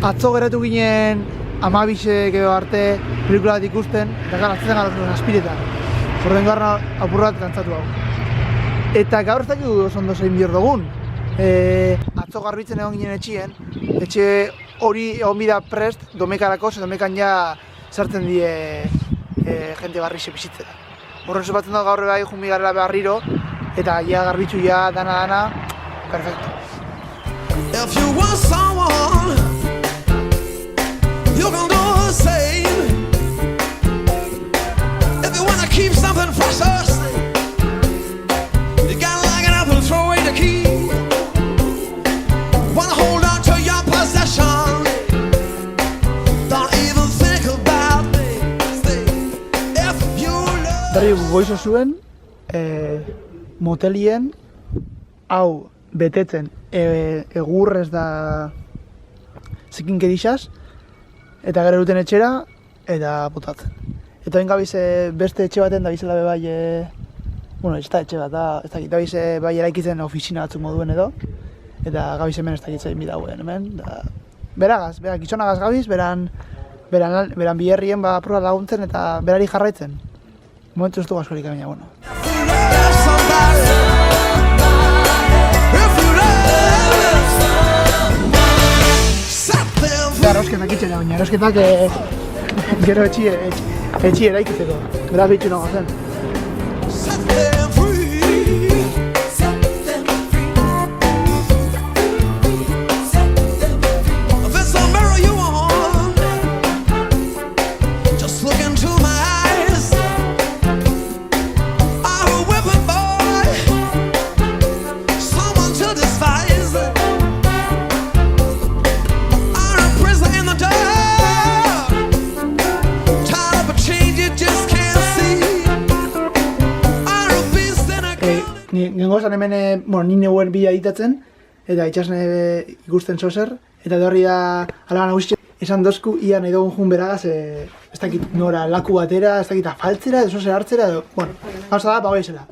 Atzo geratu ginen amabixek edo arte pelikula bat ikusten, eta gara atzen gara aspiretan. Zorden gara apur bat kantzatu hau. Eta gaur ez dakik oso ondo zein bihor dugun. Atzo garbitzen egon ginen etxien, etxe hori egon bida prest domekarako, ze domekan ja sartzen die jente barrixe bizitzera. Horren sopatzen da gaur bai jun bigarrela berriro, eta ja garbitzu ja dana, perfecto. If you want someone, you can do the same. If you want to keep something precious, you gotta like an apple, throw away the key. Wanna hold on to your possession, don't even think about me. If you love. Berri goizo zuen, motelien hau betetzen egurrez da zikinkerixaz, eta gero duten etxera, eta botatzen. Eta hain gabiz beste etxe baten da bizela bai, bueno, ez da etxe bat da, ez dakit, da bize bai eraikitzen ofizina batzuk moduen edo, eta gabiz hemen ez dakitzain bidauen hemen, da beragaz, gizonagaz gabiz, beran biherrien apurra laguntzen eta berari jarraitzen. Momentu ez du askorik baina, bueno. Erosketak itxera, baina erosketak gero etxi eraikitzeko. Beraz bitxu nago zen. Nengo esan hemen, ni neuen bila editatzen, eta itxasne ikusten zozer, eta horri da alaga nagusitzen esan dozku ia nahi dugun jun beragaz, ez dakit nora laku batera, ez dakit afaltzera, edo zozer hartzera, edo, bueno, gauza da, bagoizela.